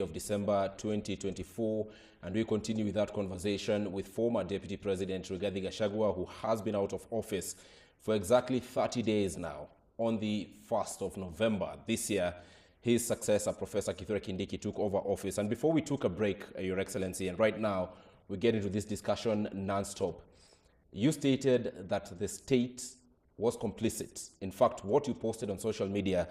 of December 2024, and we continue with that conversation with former Deputy President Rigathi Gachagua, who has been out of office for exactly 30 days now. On the 1st of November this year, his successor, Professor Kithure Kindiki, took over office. And before we took a break, Your Excellency, and right now we get into this discussion non-stop, you stated that the state was complicit. In fact, what you posted on social media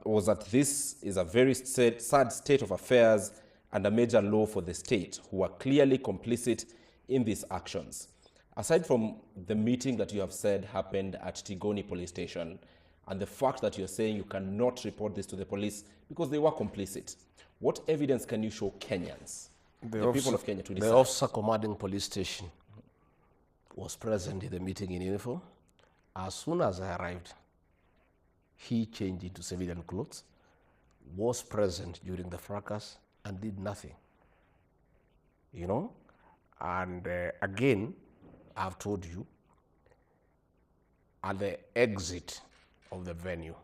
was that this is a very sad state of affairs and a major low for the state, who are clearly complicit in these actions. Aside from the meeting that you have said happened at Tigoni police station, and the fact that you're saying you cannot report this to the police because they were complicit, what evidence can you show Kenyans, the people of Kenya, to decide? The officer commanding police station was present in the meeting in uniform. As soon as I arrived, he changed into civilian clothes, was present during the fracas, and did nothing. You know? And again, I've told you, at the exit of the venue,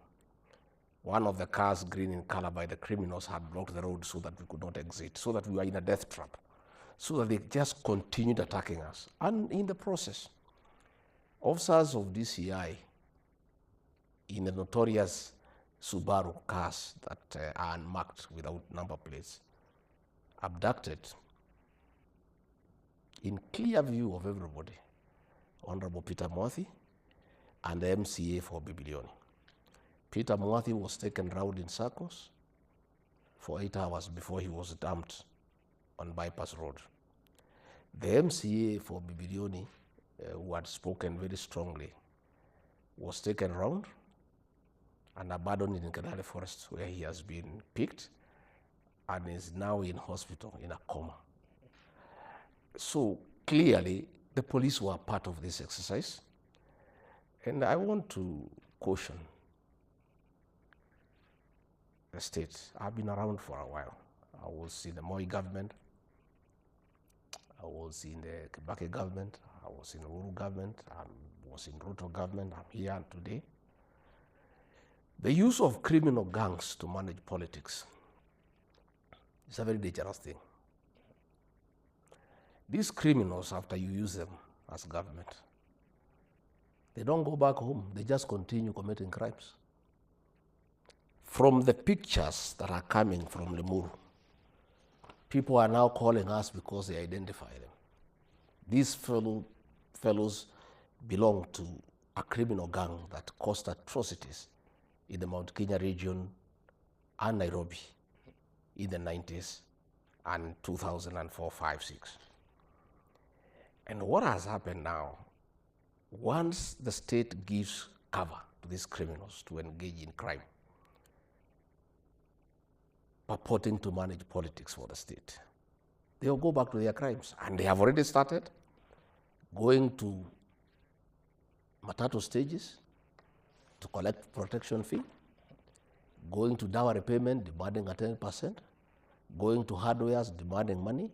one of the cars, green in color, by the criminals had blocked the road so that we could not exit, so that we were in a death trap, so that they just continued attacking us. And in the process, officers of DCI in the notorious Subaru cars that are unmarked without number plates, abducted, in clear view of everybody, Honorable Peter Mwathi and the MCA for Bibilioni. Peter Mwathi was taken round in circles for 8 hours before he was dumped on Bypass Road. The MCA for Bibilioni, who had spoken very strongly, was taken round and abandoned in Kadale Forest, where he has been picked and is now in hospital in a coma. So clearly, the police were part of this exercise. And I want to caution the state. I've been around for a while. I was in the Moi government. I was in the Kibaki government. I was in the Limuru government. I was in Ruto government. I'm here today. The use of criminal gangs to manage politics is a very dangerous thing. These criminals, after you use them as government, they don't go back home. They just continue committing crimes. From the pictures that are coming from Limuru, people are now calling us because they identify them. These fellows belong to a criminal gang that caused atrocities in the Mount Kenya region and Nairobi in the 90s and 2004, 5, 6. And what has happened now, once the state gives cover to these criminals to engage in crime, purporting to manage politics for the state, they will go back to their crimes. And they have already started going to Matatu stages to collect protection fee, going to dowry payment, demanding a 10%, going to hardwares, demanding money.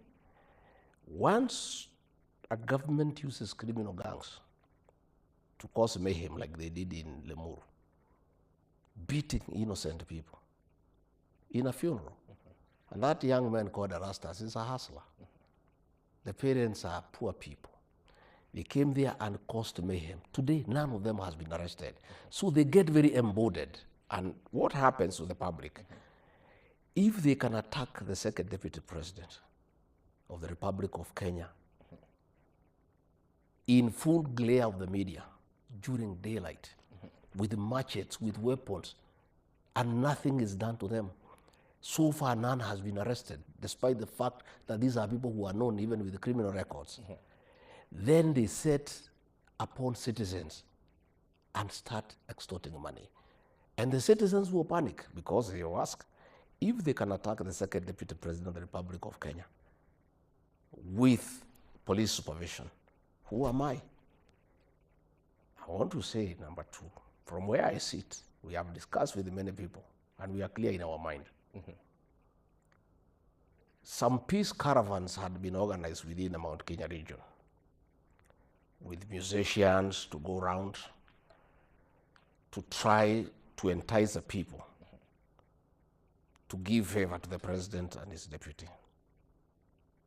Once a government uses criminal gangs to cause mayhem like they did in Limuru, beating innocent people in a funeral. And that young man called Erastus is a hustler. The parents are poor people. They came there and caused mayhem. Today, none of them has been arrested. So they get very embodied. And what happens to the public? If they can attack the second deputy president of the Republic of Kenya in full glare of the media during daylight, with machetes, with weapons, and nothing is done to them. So far, none has been arrested, despite the fact that these are people who are known even with criminal records. Then they set upon citizens and start extorting money. And the citizens will panic because they will ask, if they can attack the second deputy president of the Republic of Kenya with police supervision, who am I? I want to say, number two, from where I sit, we have discussed with many people, and we are clear in our mind. Some peace caravans had been organized within the Mount Kenya region with musicians to go around to try to entice the people to give favor to the president and his deputy,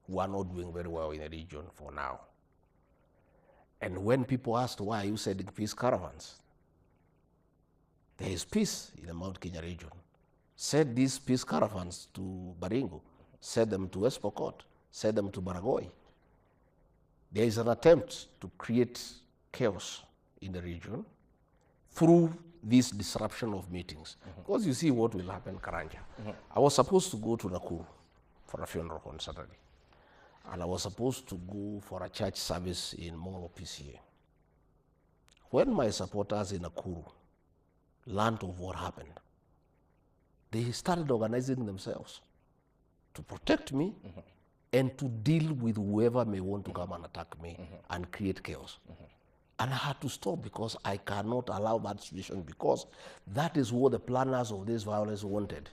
who are not doing very well in the region for now. And when people asked, why are you sending peace caravans? There is peace in the Mount Kenya region. Send these peace caravans to Baringo, send them to West Pokot, send them to Baragoi. There is an attempt to create chaos in the region through this disruption of meetings. Because you see what will happen, Karanja. I was supposed to go to Nakuru for a funeral on Saturday. And I was supposed to go for a church service in Molo PCA. When my supporters in Nakuru learned of what happened, they started organizing themselves to protect me and to deal with whoever may want to come and attack me and create chaos. And I had to stop because I cannot allow that situation, because that is what the planners of this violence wanted.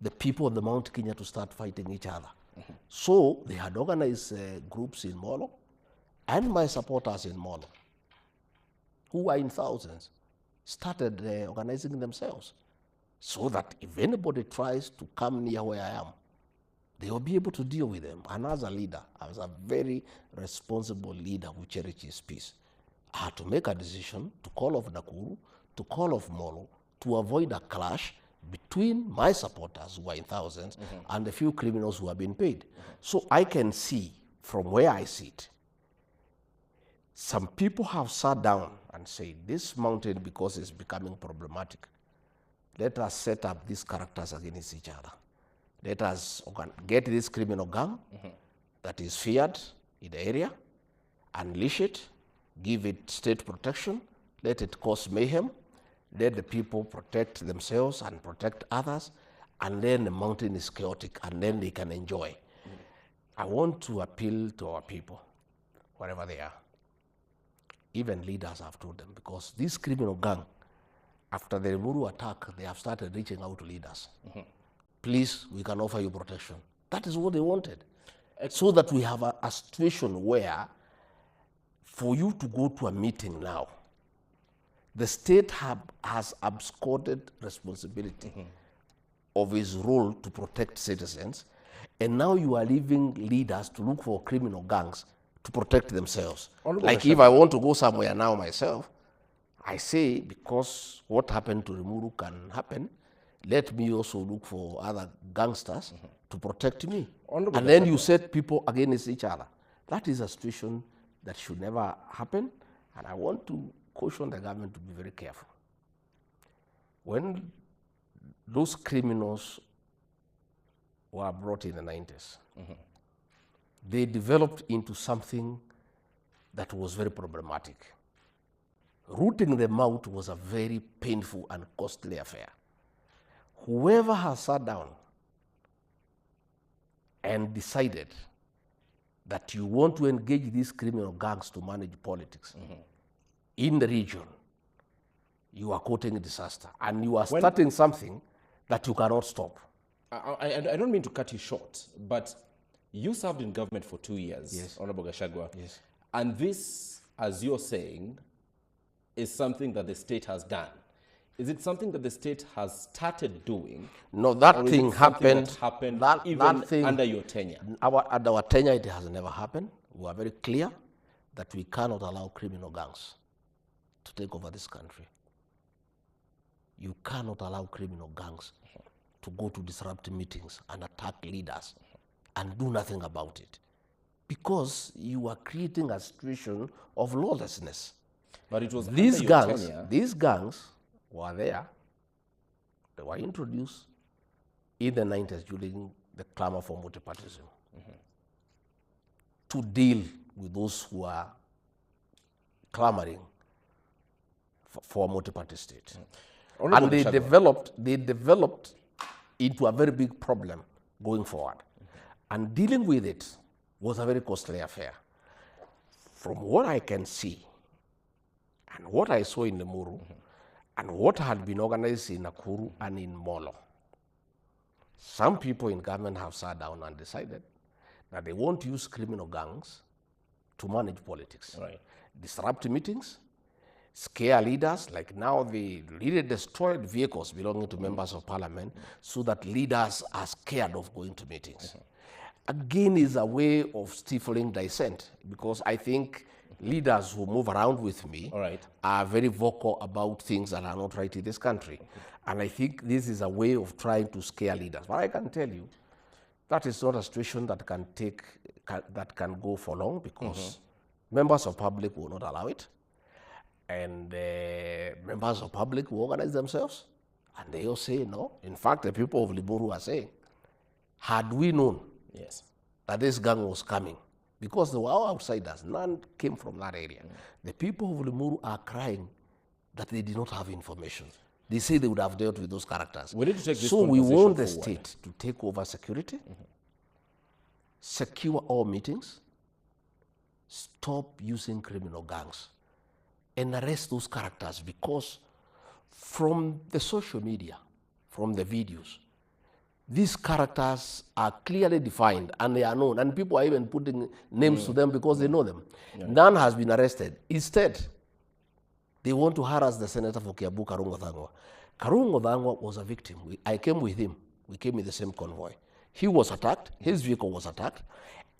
The people of the Mount Kenya to start fighting each other. So they had organized groups in Molo, and my supporters in Molo, who are in thousands, started organizing themselves so that if anybody tries to come near where I am, they will be able to deal with them. And as a leader, as a very responsible leader who cherishes peace, I had to make a decision to call off Nakuru, to call off Molo, to avoid a clash between my supporters, who are in thousands, and the few criminals who have been paid. So I can see from where I sit, some people have sat down and said, this mountain, because it's becoming problematic, let us set up these characters against each other. Let us get this criminal gang that is feared in the area, unleash it, give it state protection, let it cause mayhem, let the people protect themselves and protect others, and then the mountain is chaotic, and then they can enjoy. I want to appeal to our people, wherever they are. Even leaders have told them, because this criminal gang, after the Limuru attack, they have started reaching out to leaders. Please, we can offer you protection. That is what they wanted. So that we have a situation where, for you to go to a meeting now, the state has absconded responsibility of its role to protect citizens, and now you are leaving leaders to look for criminal gangs to protect themselves. Like if I want to go somewhere now myself, I say, because what happened to Limuru can happen, let me also look for other gangsters to protect me. And then you set people against each other. That is a situation that should never happen, and I want to caution the government to be very careful. When those criminals were brought in the 90s, they developed into something that was very problematic. Rooting them out was a very painful and costly affair. Whoever has sat down and decided that you want to engage these criminal gangs to manage politics in the region, you are courting a disaster, and you are starting something that you cannot stop. I don't mean to cut you short, but you served in government for 2 years, Yes. Honorable Gachagua. Yes. And this, as you're saying, is something that the state has done. Is it something that the state has started doing? No, that or is thing it something happened. that happened that even thing, under your tenure? Under our tenure, it has never happened. We are very clear that we cannot allow criminal gangs to take over this country. You cannot allow criminal gangs to go to disrupt meetings and attack leaders and do nothing about it, because you are creating a situation of lawlessness. But it was These under your gangs, tenure. these gangs were there. They were introduced in the 90s during the clamor for multipartyism to deal with those who are clamoring for a multi-party state. And they developed into a very big problem going forward. And dealing with it was a very costly affair. From what I can see, and what I saw in Limuru, and what had been organized in Nakuru and in Molo, some people in government have sat down and decided that they want to use criminal gangs to manage politics. Right. Disrupt meetings, scare leaders, like now they really destroyed vehicles belonging to members of parliament so that leaders are scared of going to meetings. Again, is a way of stifling dissent, because I think leaders who move around with me are very vocal about things that are not right in this country. And I think this is a way of trying to scare leaders. But I can tell you, that is not a situation that can go for long, because members of public will not allow it. And members of public will organize themselves, and they will say no. In fact, the people of Limuru are saying, had we known that this gang was coming, because they were all outsiders, none came from that area. The people of Limuru are crying that they did not have information. They say they would have dealt with those characters. We need to take this so we want the forward. state to take over security, secure all meetings, stop using criminal gangs, and arrest those characters, because from the social media, from the videos, these characters are clearly defined and they are known, and people are even putting names to them because they know them. None has been arrested. Instead, they want to harass the senator for Kiambu, Karungo Thangwa. Karungo Thangwa was a victim. I came with him. We came in the same convoy. He was attacked. His vehicle was attacked.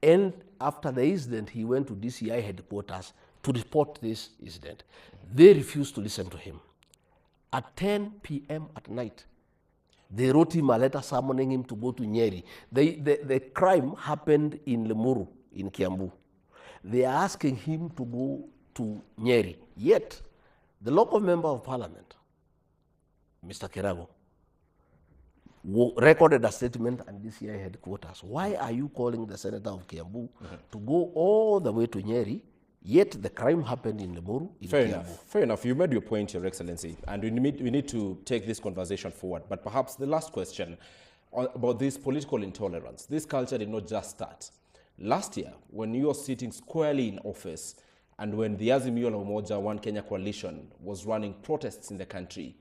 And after the incident, he went to DCI headquarters to report this incident. They refused to listen to him. At 10 p.m. at night, they wrote him a letter summoning him to go to Nyeri. The crime happened in Limuru, in Kiambu. They are asking him to go to Nyeri. Yet, the local member of parliament, Mr. Kirago, recorded a statement at DCI headquarters. Why are you calling the senator of Kiambu to go all the way to Nyeri, yet the crime happened in Limuru, in Kiambu? Fair enough. You made your point, Your Excellency, and we need to take this conversation forward. But perhaps the last question about this political intolerance. This culture did not just start. Last year, when you were sitting squarely in office, and when the Azimio la Umoja One Kenya coalition was running protests in the country,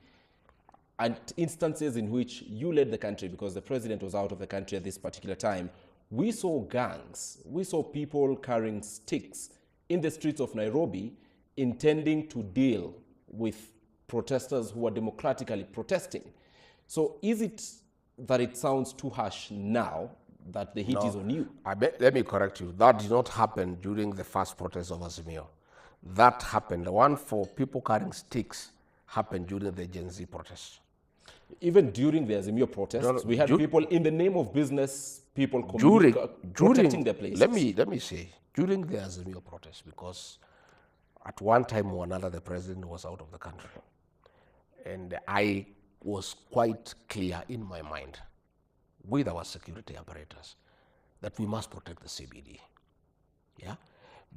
and instances in which you led the country because the president was out of the country at this particular time, we saw gangs, we saw people carrying sticks in the streets of Nairobi intending to deal with protesters who are democratically protesting. So is it that it sounds too harsh now that the heat is on you? Let me correct you. That did not happen during the first protest of Azimio. That happened. The one for people carrying sticks happened during the Gen Z protests. Even during the Azimio protests, we had people in the name of business, people protecting their places. Let me say, during the Azimio protests, because at one time or another the president was out of the country, and I was quite clear in my mind with our security apparatus that we must protect the CBD. Yeah,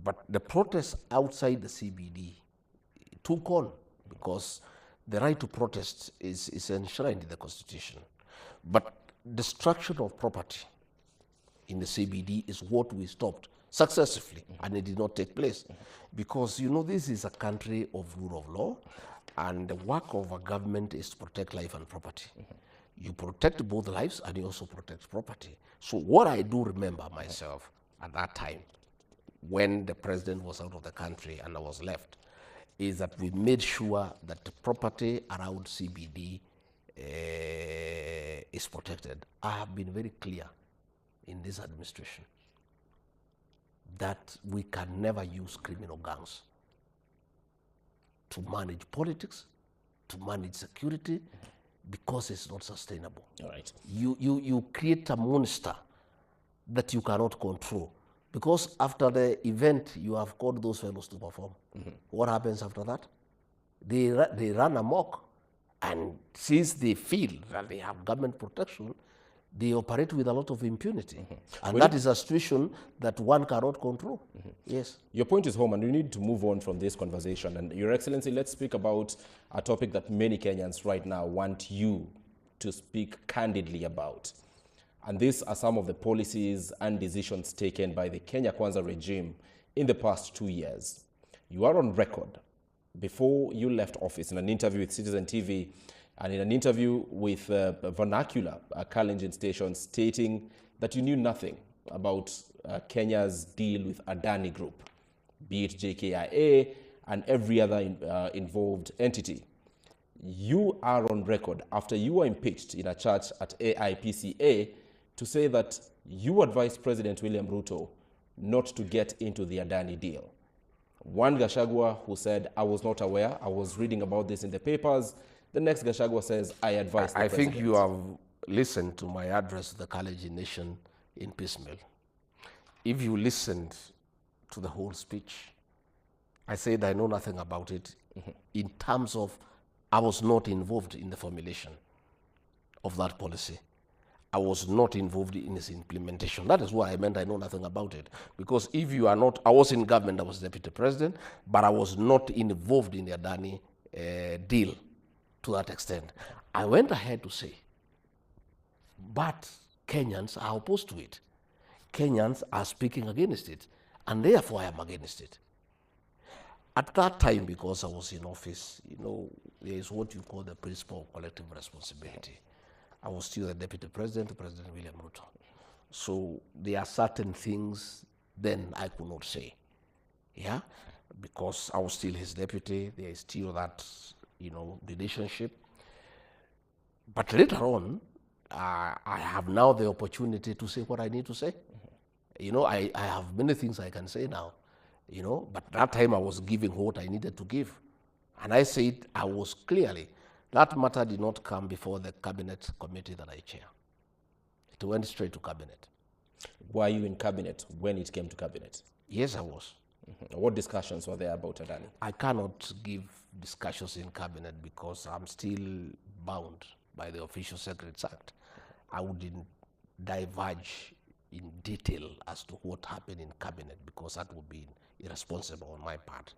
but the protests outside the CBD took on, because the right to protest is enshrined in the Constitution. But destruction of property in the CBD is what we stopped successfully, and it did not take place. Because, you know, this is a country of rule of law, and the work of a government is to protect life and property. You protect both lives and you also protect property. So what I do remember myself at that time, when the president was out of the country and I was left, is that we made sure that the property around CBD is protected. I have been very clear in this administration that we can never use criminal gangs to manage politics, to manage security, because it's not sustainable. All right. You create a monster that you cannot control. Because after the event, you have called those fellows to perform. What happens after that? They run amok. And since they feel that they have government protection, they operate with a lot of impunity. And that is a situation that one cannot control. Yes. Your point is home, and we need to move on from this conversation. And Your Excellency, let's speak about a topic that many Kenyans right now want you to speak candidly about. And these are some of the policies and decisions taken by the Kenya Kwanza regime in the past 2 years. You are on record before you left office in an interview with Citizen TV and in an interview with Vernacular, a Kalenjin station, stating that you knew nothing about Kenya's deal with Adani Group, be it JKIA, and every other involved entity. You are on record after you were impeached in a church at AIPCA to say that you advised President William Ruto not to get into the Adani deal. One Gachagua who said, I was not aware, I was reading about this in the papers. The next Gachagua says, I advised the president. I think you have listened to my address to the Kalenjin nation in piecemeal. If you listened to the whole speech, I said I know nothing about it in terms of I was not involved in the formulation of that policy. I was not involved in its implementation. That is what I meant I know nothing about it. Because if you are not, I was in government, I was deputy president, but I was not involved in the Adani deal to that extent. I went ahead to say, but Kenyans are opposed to it. Kenyans are speaking against it, and therefore I am against it. At that time, because I was in office, there is what you call the principle of collective responsibility. I was still the deputy president to President William Ruto. So there are certain things then I could not say, because I was still his deputy. There is still that, relationship. But later on, I have now the opportunity to say what I need to say. I have many things I can say now. But that time I was giving what I needed to give. And I said I was clearly, that matter did not come before the cabinet committee that I chair. It went straight to cabinet. Were you in cabinet when it came to cabinet? Yes, I was. What discussions were there about Adani? I cannot give discussions in cabinet because I'm still bound by the Official Secrets Act. I wouldn't diverge in detail as to what happened in cabinet because that would be irresponsible on my part.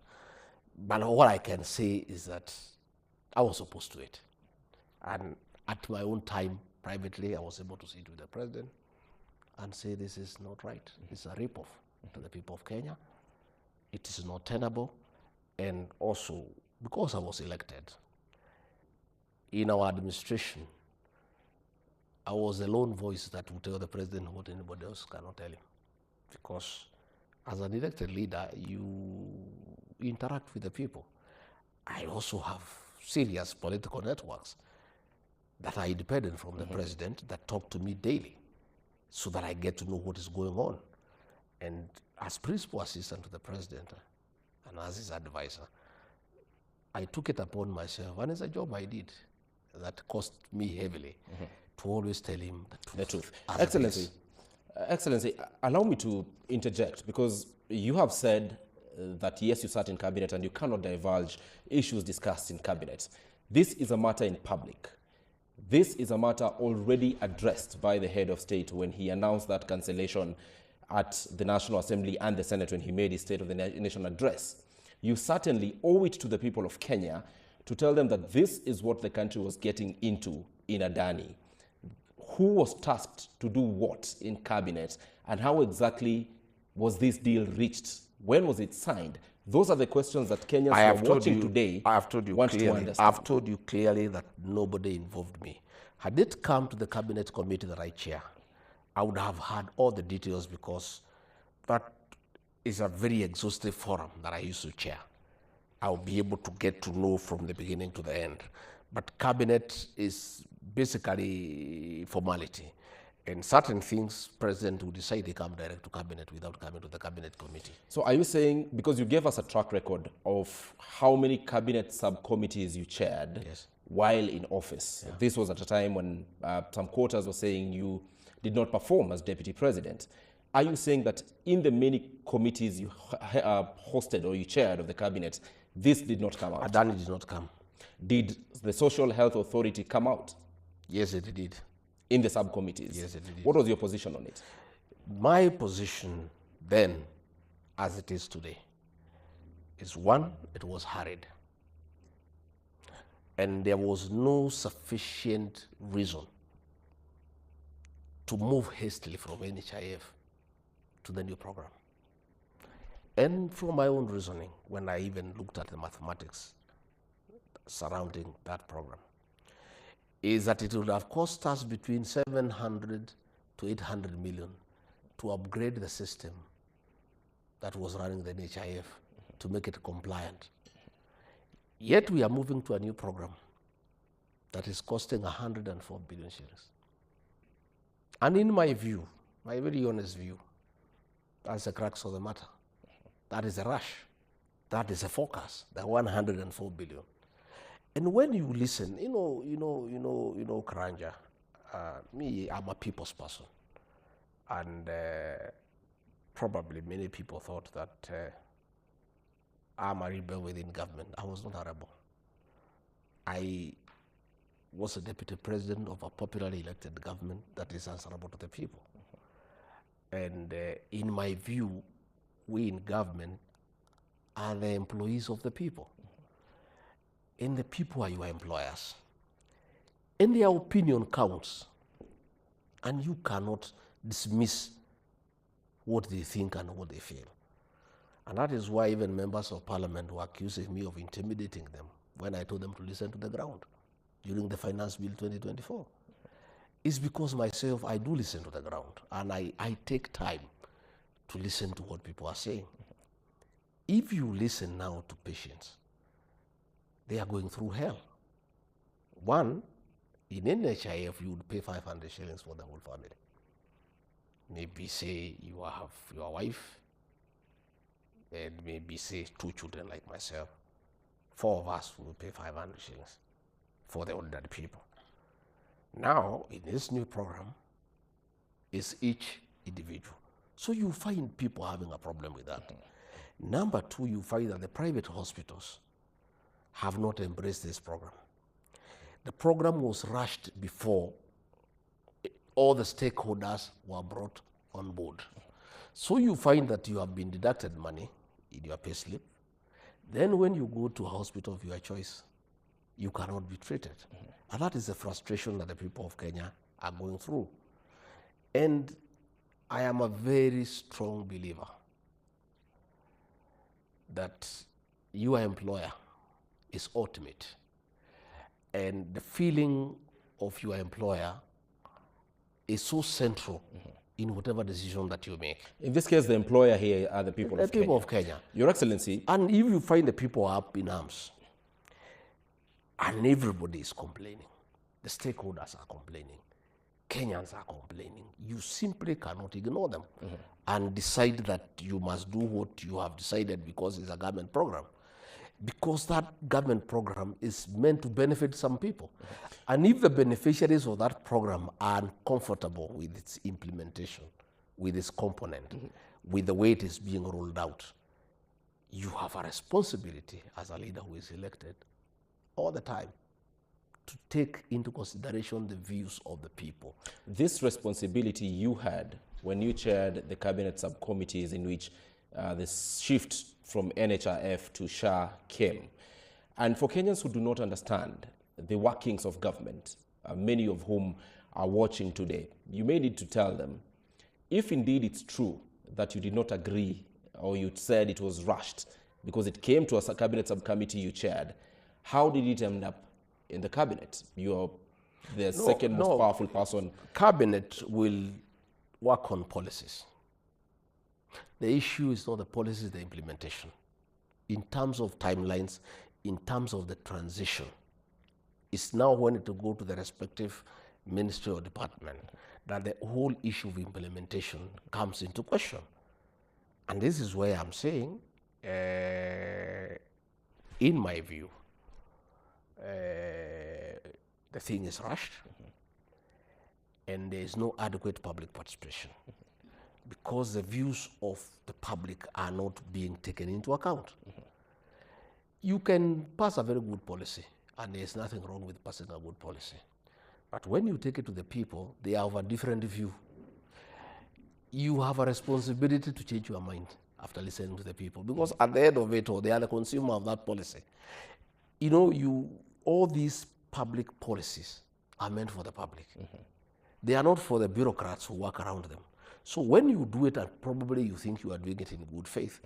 But what I can say is that I was opposed to it. And at my own time, privately, I was able to sit with the president and say this is not right. It's a rip-off to the people of Kenya. It is not tenable. And also, because I was elected, in our administration, I was the lone voice that would tell the president what anybody else cannot tell him. Because as an elected leader, you interact with the people. I also have serious political networks that are independent from the president that talk to me daily so that I get to know what is going on. And as principal assistant to the president and as his advisor, I took it upon myself, and it's a job I did that cost me heavily to always tell him the truth. Excellency, allow me to interject because you have said that yes, you sat in cabinet and you cannot divulge issues discussed in cabinet. This is a matter in public. This is a matter already addressed by the head of state when he announced that cancellation at the National Assembly and the Senate when he made his State of the Nation address. You certainly owe it to the people of Kenya to tell them that this is what the country was getting into in Adani. Who was tasked to do what in cabinet, and how exactly was this deal reached? When was it signed? Those are the questions that Kenyans are watching today. I have told you clearly. I've told you clearly that nobody involved me. Had it come to the cabinet committee that I chair, I would have had all the details because that is a very exhaustive forum that I used to chair. I'll be able to get to know from the beginning to the end. But cabinet is basically formality. And certain things, president will decide they come direct to cabinet without coming to the cabinet committee. So are you saying, because you gave us a track record of how many cabinet subcommittees you chaired while in office. This was at a time when some quarters were saying you did not perform as deputy president. Are you saying that in the many committees you hosted or you chaired of the cabinet, this did not come out? Adani did not come. Did the Social Health Authority come out? Yes, it did. In the subcommittees? Yes, it did. What was your position on it? My position then, as it is today, is one, it was hurried. And there was no sufficient reason to move hastily from NHIF to the new program. And from my own reasoning, when I even looked at the mathematics surrounding that program, is that it would have cost us between 700 to 800 million to upgrade the system that was running the NHIF to make it compliant Yet we are moving to a new program that is costing 104 billion shillings. And in my view, my very honest view, that's the crux of the matter. That is a rush. That is a forecast, the 104 billion. And when you listen, Karanja, me, I'm a people's person. And probably many people thought that I'm a rebel within government. I was not a rebel. I was a deputy president of a popularly elected government that is answerable to the people. And in my view, we in government are the employees of the people. And the people are your employers. And their opinion counts. And you cannot dismiss what they think and what they feel. And that is why even members of parliament were accusing me of intimidating them when I told them to listen to the ground during the Finance Bill 2024. It's because myself, I do listen to the ground, and I take time to listen to what people are saying. If you listen now to patients, they are going through hell. One, in NHIF, you would pay 500 shillings for the whole family. Maybe say you have your wife, and maybe say 2 children like myself. 4 of us will pay 500 shillings for the ordinary people. Now, in this new program, it's each individual. So you find people having a problem with that. Number 2, you find that the private hospitals have not embraced this program. The program was rushed before all the stakeholders were brought on board. So you find that you have been deducted money in your pay slip. Then when you go to a hospital of your choice, you cannot be treated. And that is the frustration that the people of Kenya are going through. And I am a very strong believer that your employer is ultimate. And the feeling of your employer is so central in whatever decision that you make. In this case, the employer here are the people of Kenya. The people of Kenya. Your Excellency. And if you find the people up in arms, and everybody is complaining, the stakeholders are complaining, Kenyans are complaining, you simply cannot ignore them and decide that you must do what you have decided because it's a government program. Because that government program is meant to benefit some people. And if the beneficiaries of that program are uncomfortable with its implementation, with its component, with the way it is being rolled out, you have a responsibility as a leader who is elected all the time to take into consideration the views of the people. This responsibility you had when you chaired the cabinet subcommittees in which the shift from NHIF to SHA came. And for Kenyans who do not understand the workings of government, many of whom are watching today, you may need to tell them, if indeed it's true that you did not agree or you said it was rushed because it came to a cabinet subcommittee you chaired, how did it end up in the cabinet? You're the second most powerful person. Cabinet will work on policies. The issue is not the policy, it's the implementation. In terms of timelines, in terms of the transition, it's now when to go to the respective ministry or department that the whole issue of implementation comes into question. And this is where I'm saying, in my view, the thing is rushed and there is no adequate public participation because the views of the public are not being taken into account. You can pass a very good policy and there's nothing wrong with passing a good policy. But when you take it to the people, they have a different view. You have a responsibility to change your mind after listening to the people because at the end of it all, they are the consumer of that policy. You know, all these public policies are meant for the public. They are not for the bureaucrats who work around them. So when you do it, and probably you think you are doing it in good faith,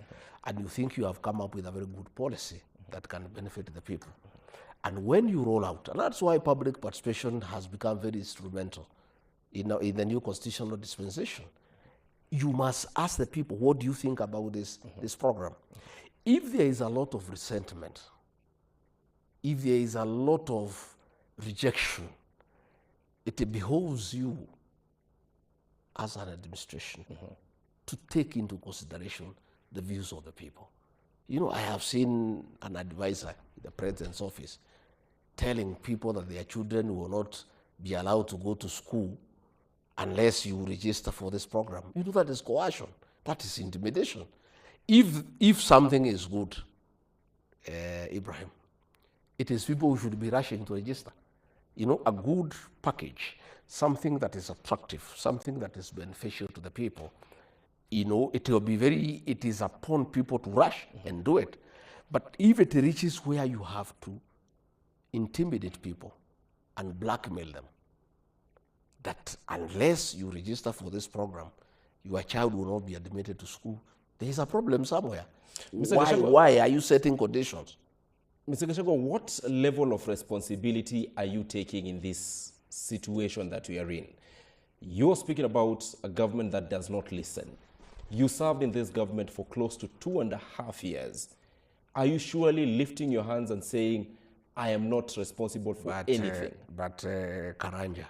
and you think you have come up with a very good policy that can benefit the people. And when you roll out, and that's why public participation has become very instrumental in the new constitutional dispensation. You must ask the people, what do you think about this program? If there is a lot of resentment, if there is a lot of rejection, it behoves you as an administration to take into consideration the views of the people. You know, I have seen an advisor in the president's office telling people that their children will not be allowed to go to school unless you register for this program. You know, that is coercion. That is intimidation. If something is good, Ibrahim, it is people who should be rushing to register. You know, a good package, something that is attractive, something that is beneficial to the people, you know, it is upon people to rush and do it. But if it reaches where you have to intimidate people and blackmail them, that unless you register for this program, your child will not be admitted to school, there is a problem somewhere. Why are you setting conditions? Mr. Gachagua, what level of responsibility are you taking in this situation that we are in? You're speaking about a government that does not listen. You served in this government for close to 2.5 years. Are you surely lifting your hands and saying, I am not responsible for anything? Karanja,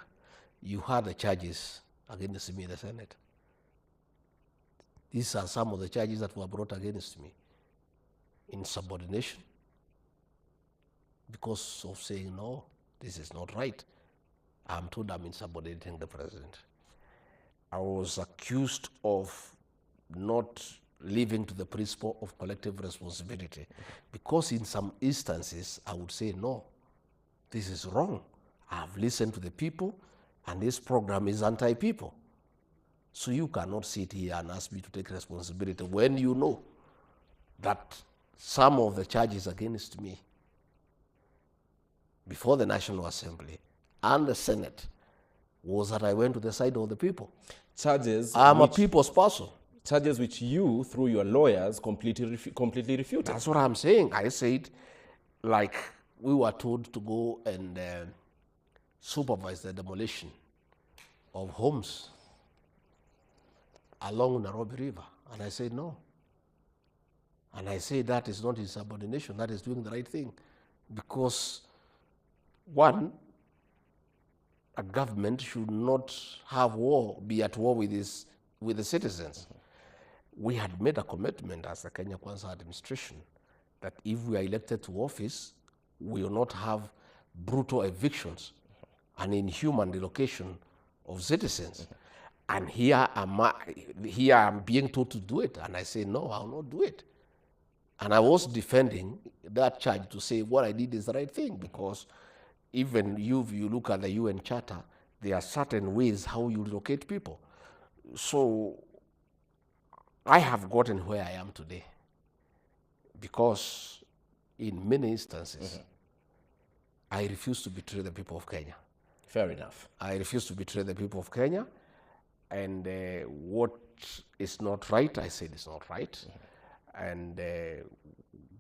you had the charges against me in the Senate. These are some of the charges that were brought against me. Insubordination, because of saying, no, this is not right. I'm told I'm insubordinating the president. I was accused of not living to the principle of collective responsibility, because in some instances I would say, no, this is wrong. I've listened to the people and this program is anti-people. So you cannot sit here and ask me to take responsibility when you know that some of the charges against me before the National Assembly and the Senate was that I went to the side of the people. I'm a people's person. Charges which you, through your lawyers, completely refuted. That's what I'm saying. I said, like, we were told to go and supervise the demolition of homes along Nairobi River. And I said, no. And I say that is not insubordination, that is doing the right thing. Because, one, a government should not have be at war with the citizens. We had made a commitment as the Kenya Kwanza administration that if we are elected to office, we will not have brutal evictions and inhuman relocation of citizens. And here I'm being told to do it, and I say, no, I will not do it. And I was defending that charge to say what I did is the right thing, because even if you look at the UN Charter, there are certain ways how you relocate people. So I have gotten where I am today because in many instances, I refuse to betray the people of Kenya. Fair enough. I refuse to betray the people of Kenya, and what is not right, I said is not right. And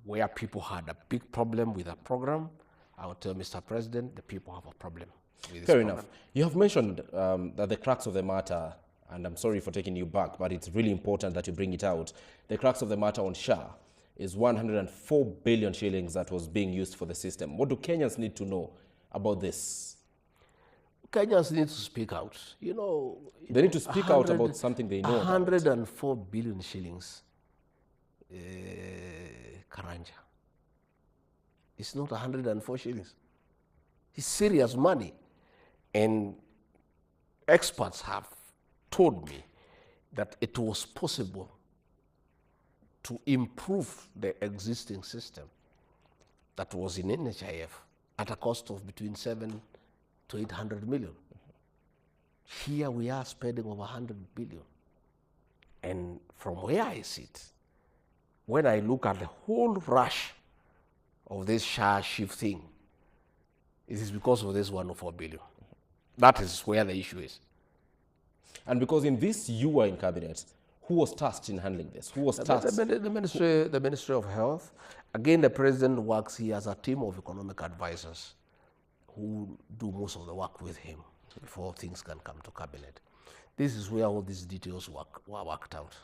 where people had a big problem with a program, I would tell Mr. President, the people have a problem with this program. Enough. You have mentioned that the crux of the matter, and I'm sorry for taking you back, but it's really important that you bring it out. The crux of the matter on SHA is 104 billion shillings that was being used for the system. What do Kenyans need to know about this? Kenyans need to speak out. They need to speak out about something they know 104 about. Billion shillings, Karanja. It's not 104 shillings. It's serious money. And experts have told me that it was possible to improve the existing system that was in NHIF at a cost of between 7 to 800 million. Here we are spending over 100 billion. And from where I sit, when I look at the whole rush of this SHA shift thing, it is because of this 104 billion. That is where the issue is. And because in this you were in cabinet, who was tasked in handling this? Who was tasked? The Ministry of Health. Again, the president works here as a team of economic advisors who do most of the work with him before things can come to cabinet. This is where all these details were worked out.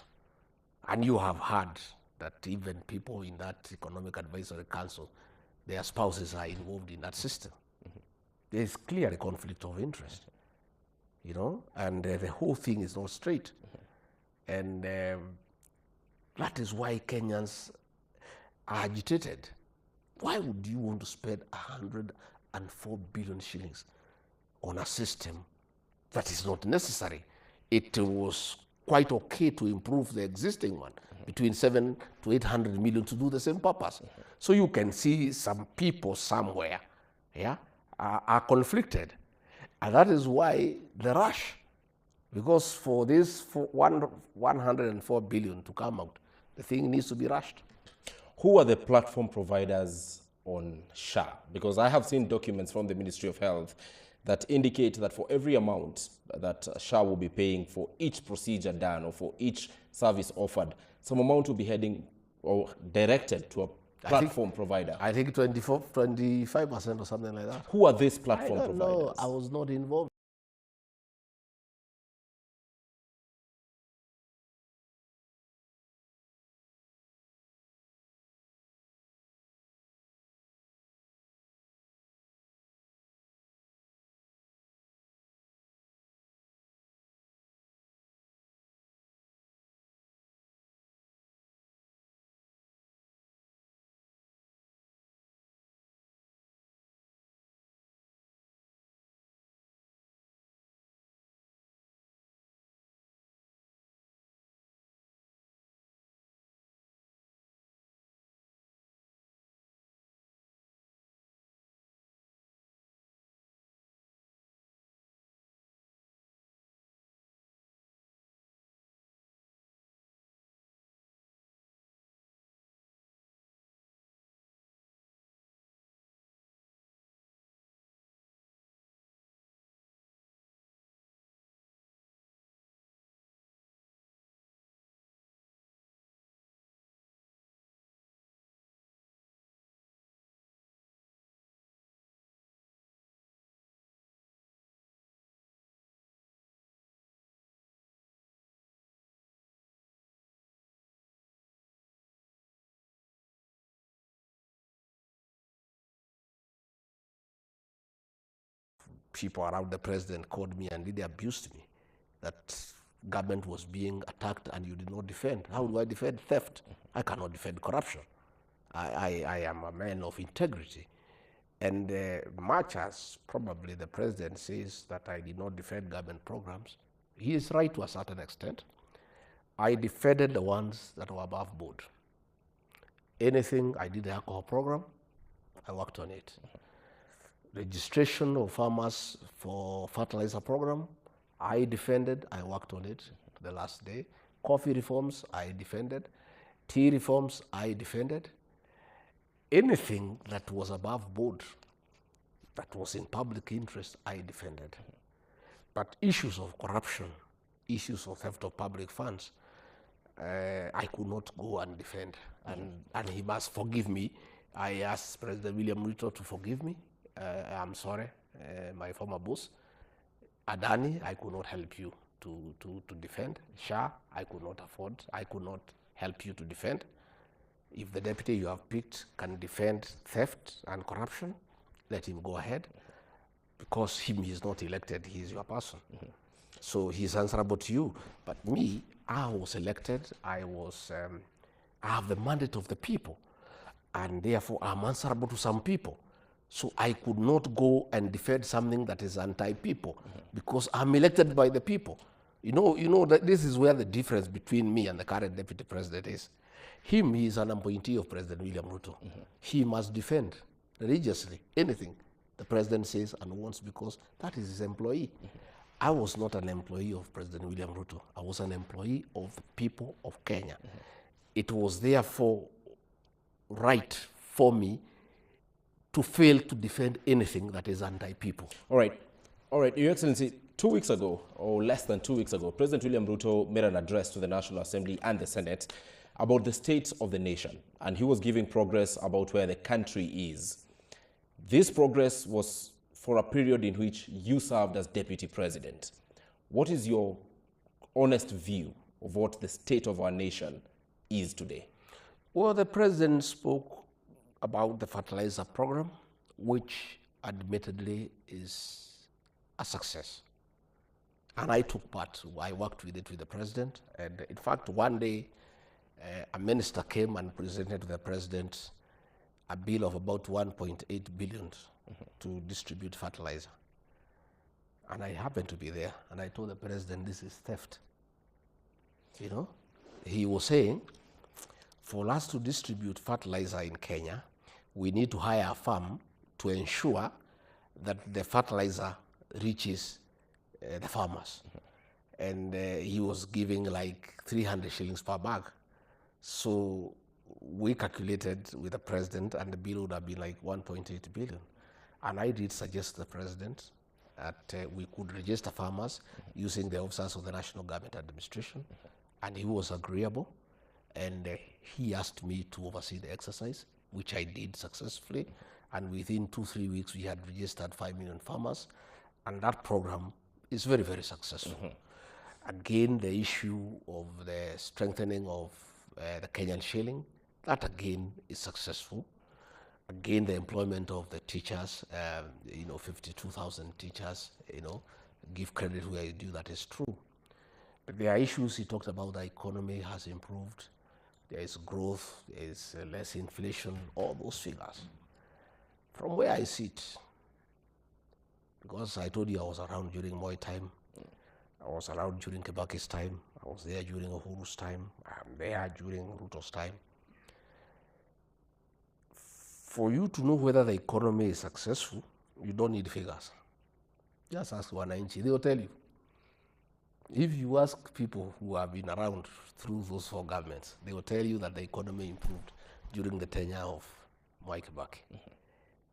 And you have heard that even people in that economic advisory council, their spouses are involved in that system. There's clearly conflict of interest, you know, and the whole thing is not straight. And that is why Kenyans are agitated. Why would you want to spend 104 billion shillings on a system that is not necessary? It was quite okay to improve the existing one, between 700 to 800 million to do the same purpose. So you can see some people somewhere, yeah, are conflicted. And that is why the rush, because for this 104 billion to come out, the thing needs to be rushed. Who are the platform providers on SHA? Because I have seen documents from the Ministry of Health that indicate that for every amount that SHA will be paying for each procedure done or for each service offered, some amount will be heading or directed to a platform provider. I think 25% or something like that. Who are these platform providers? No, I was not involved. People around the president called me and really abused me, that government was being attacked and you did not defend. How do I defend theft? I cannot defend corruption. I am a man of integrity. And much as probably the president says that I did not defend government programs, he is right to a certain extent. I defended the ones that were above board. Anything, I did the alcohol program, I worked on it. Registration of farmers for fertilizer program, I defended, I worked on it the last day. Coffee reforms, I defended. Tea reforms, I defended. Anything that was above board, that was in public interest, I defended. But issues of corruption, issues of theft of public funds, I could not go and defend. And he must forgive me. I asked President William Ruto to forgive me. I'm sorry, my former boss. Adani, I could not help you to defend. SHA, I could not afford, I could not help you to defend. If the deputy you have picked can defend theft and corruption, let him go ahead. Because he is not elected, he is your person. So he's answerable to you. But me, I was elected, I have the mandate of the people. And therefore, I'm answerable to some people. So I could not go and defend something that is anti-people because I'm elected by the people. You know that this is where the difference between me and the current deputy president is. He is an appointee of President William Ruto. He must defend religiously anything the president says and wants because that is his employee. I was not an employee of President William Ruto. I was an employee of the people of Kenya. It was therefore right for me to fail to defend anything that is anti-people. All right, Your Excellency, 2 weeks ago, or less than 2 weeks ago, President William Ruto made an address to the National Assembly and the Senate about the state of the nation, and he was giving progress about where the country is. This progress was for a period in which you served as deputy president. What is your honest view of what the state of our nation is today? Well, the president spoke about the fertilizer program, which admittedly is a success. And I took part. I worked with it with the president. And in fact, one day, a minister came and presented to the president a bill of about 1.8 billion to distribute fertilizer. And I happened to be there, and I told the president, this is theft. You know, he was saying, for us to distribute fertilizer in Kenya, we need to hire a firm to ensure that the fertilizer reaches the farmers. And he was giving like 300 shillings per bag. So we calculated with the president, and the bill would have been like 1.8 billion. And I did suggest to the president that we could register farmers using the officers of the National Government Administration. And he was agreeable. And he asked me to oversee the exercise, which I did successfully. And within 2-3 weeks, we had registered 5 million farmers. And that program is very, very successful. Again, the issue of the strengthening of the Kenyan shilling, that again is successful. Again, the employment of the teachers, 52,000 teachers, give credit where you do, that is true. But there are issues. He talked about the economy has improved. There is growth, there is less inflation, all those figures. From where I sit, because I told you I was around during Moi time, I was around during Kibaki's time, I was there during Uhuru's time, I'm there during Ruto's time. For you to know whether the economy is successful, you don't need figures. Just ask Wananchi, they will tell you. If you ask people who have been around through those 4 governments, they will tell you that the economy improved during the tenure of Mwai Kibaki.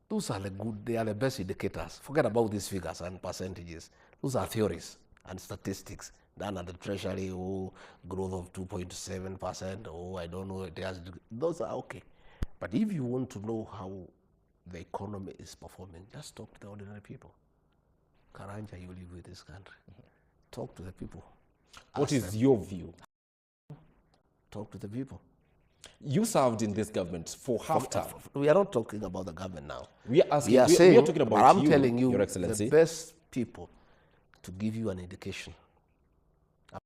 Those are they are the best indicators. Forget about these figures and percentages. Those are theories and statistics done at the Treasury, growth of 2.7%, I don't know, those are okay. But if you want to know how the economy is performing, just talk to the ordinary people. Karanja, you live with this country. Talk to the people. What is your view? Talk to the people. You served in this government for half time. We are not talking about the government now. We are asking. We are saying, we are talking about I'm telling you, Your Excellency, the best people to give you an indication of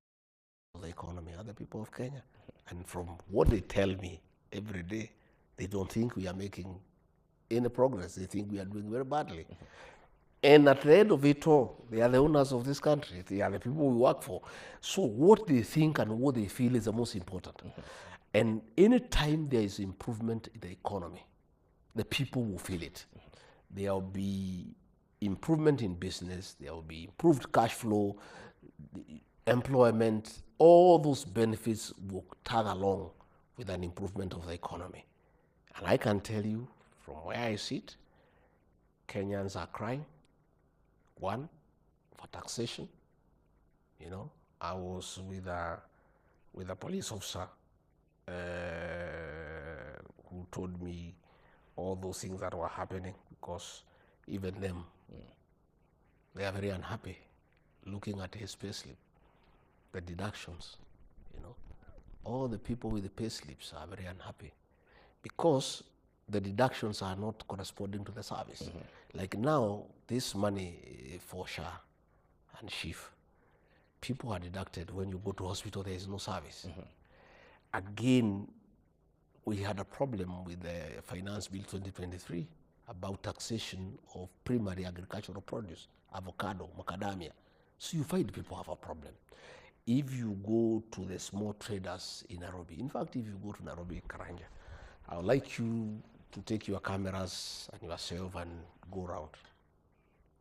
the economy are the people of Kenya. And from what they tell me every day, they don't think we are making any progress. They think we are doing very badly. And at the end of it all, they are the owners of this country. They are the people we work for. So what they think and what they feel is the most important. And any time there is improvement in the economy, the people will feel it. There will be improvement in business, there will be improved cash flow, employment, all those benefits will tag along with an improvement of the economy. And I can tell you, from where I sit, Kenyans are crying. One, for taxation. I was with a police officer who told me all those things that were happening, because even them, they are very unhappy looking at his payslip, the deductions. All the people with the payslips are very unhappy because the deductions are not corresponding to the service. Like now, this money for SHA and SHIF, people are deducted when you go to hospital, there is no service. Again, we had a problem with the Finance Bill 2023 about taxation of primary agricultural produce, avocado, macadamia. So you find people have a problem. If you go to the small traders in Nairobi, in fact, if you go to Nairobi, Karanja, I would like you to take your cameras and yourself and go around.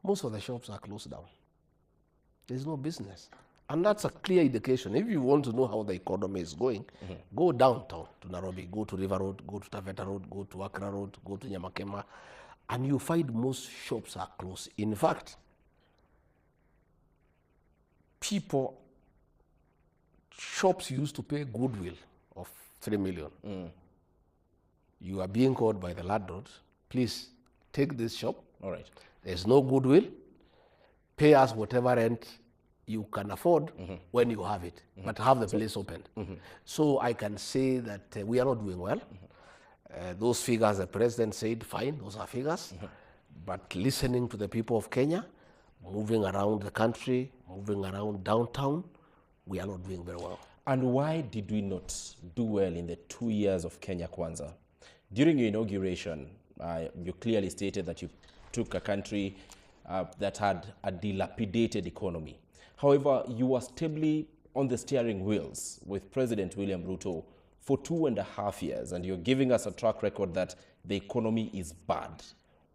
Most of the shops are closed down. There's no business. And that's a clear indication. If you want to know how the economy is going, go downtown to Nairobi, go to River Road, go to Taveta Road, go to Accra Road, go to Nyamakema, and you find most shops are closed. In fact, shops used to pay goodwill of 3 million. You are being called by the landlord, please take this shop. All right. There's no goodwill. Pay us whatever rent you can afford when you have it, but have the place opened. So I can say that we are not doing well. Those figures the president said, fine, those are figures. But listening to the people of Kenya, moving around the country, moving around downtown, we are not doing very well. And why did we not do well in the 2 years of Kenya Kwanza? During your inauguration, you clearly stated that you took a country that had a dilapidated economy. However, you were stably on the steering wheels with President William Ruto for 2.5 years, and you're giving us a track record that the economy is bad.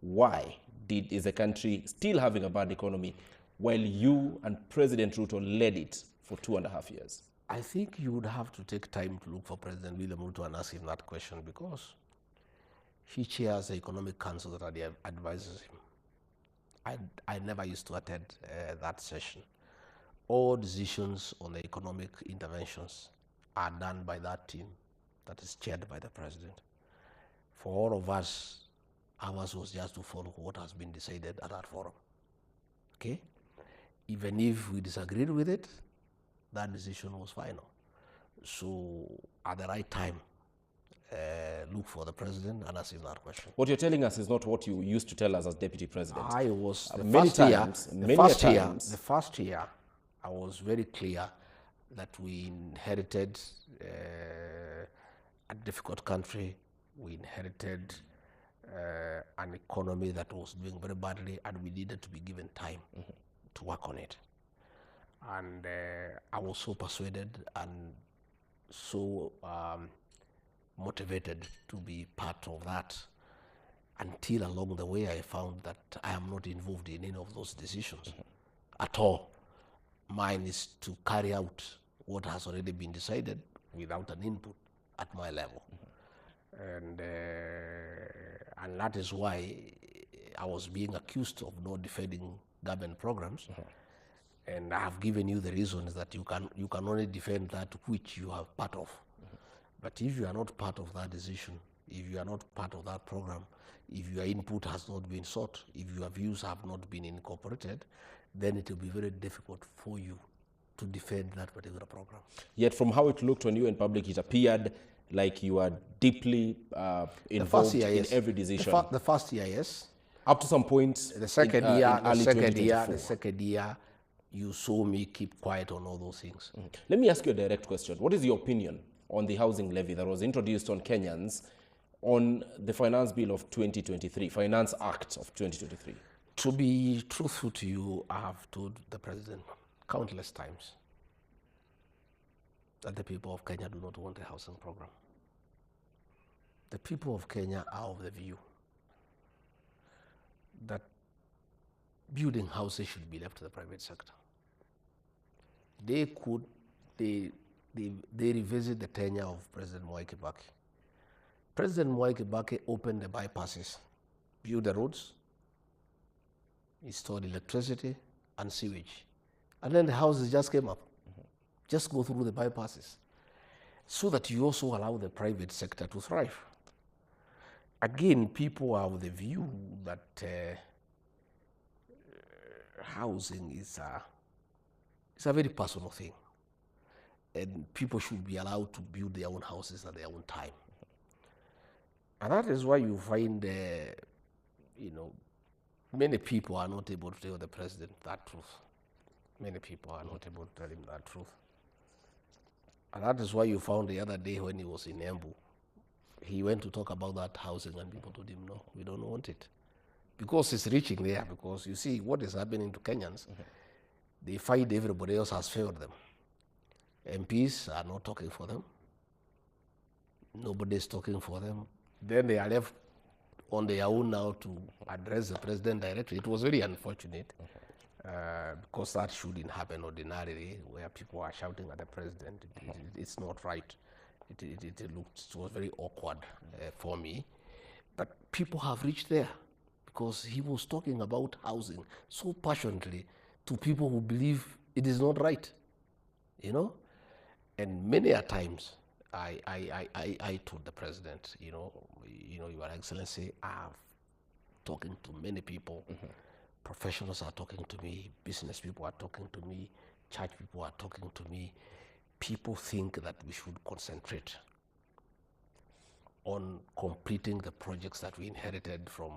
Why is the country still having a bad economy while you and President Ruto led it for 2.5 years? I think you would have to take time to look for President William Ruto and ask him that question, because he chairs the Economic Council that advises him. I never used to attend that session. All decisions on the economic interventions are done by that team that is chaired by the president. For all of us, ours was just to follow what has been decided at that forum. Okay? Even if we disagreed with it, that decision was final. So at the right time, look for the president and ask him that question. What you're telling us is not what you used to tell us as deputy president. I was the first year, I was very clear that we inherited a difficult country. We inherited an economy that was doing very badly, and we needed to be given time to work on it. And I was so persuaded and so motivated to be part of that, until along the way I found that I am not involved in any of those decisions at all. Mine is to carry out what has already been decided without an input at my level. And that is why I was being accused of not defending government programs. And I have given you the reasons that you can only defend that which you are part of. But if you are not part of that decision, if you are not part of that program, if your input has not been sought, if your views have not been incorporated, then it will be very difficult for you to defend that particular program. Yet from how it looked when you were in public, it appeared like you are deeply involved in every decision. The first year, yes. Up to some point. The second year, you saw me keep quiet on all those things. Let me ask you a direct question. What is your opinion on the housing levy that was introduced on Kenyans on the Finance Bill of 2023, Finance Act of 2023? To be truthful to you, I have told the president countless times that the people of Kenya do not want a housing program. The people of Kenya are of the view that building houses should be left to the private sector. They revisit the tenure of President Mwai Kibaki. President Mwai Kibaki opened the bypasses, built the roads, installed electricity and sewage. And then the houses just came up. Just go through the bypasses, so that you also allow the private sector to thrive. Again, people are of the view that housing is a very personal thing, and people should be allowed to build their own houses at their own time. And that is why you find, many people are not able to tell the president that truth. Many people are not able to tell him that truth. And that is why you found the other day when he was in Embu, he went to talk about that housing, and people told him, no, we don't want it. Because it's reaching there, because you see what is happening to Kenyans. They find everybody else has failed them. MPs are not talking for them. Nobody is talking for them. Then they are left on their own now to address the president directly. It was very unfortunate, because that shouldn't happen ordinarily, where people are shouting at the president. It's not right. It was very awkward for me. But people have reached there, because he was talking about housing so passionately to people who believe it is not right, And many a times, I told the president, Your Excellency, I'm talking to many people. Professionals are talking to me, business people are talking to me, church people are talking to me. People think that we should concentrate on completing the projects that we inherited from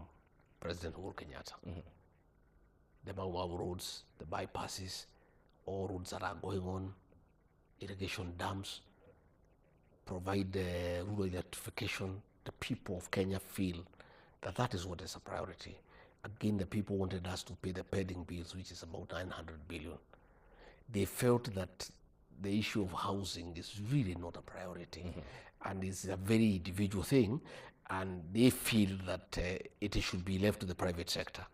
President Uhuru Kenyatta. The Mau roads, the bypasses, all roads that are going on, irrigation dams, provide rural electrification. The people of Kenya feel that that is what is a priority. Again, the people wanted us to pay the pending bills, which is about 900 billion. They felt that the issue of housing is really not a priority, and it's a very individual thing, and they feel that it should be left to the private sector,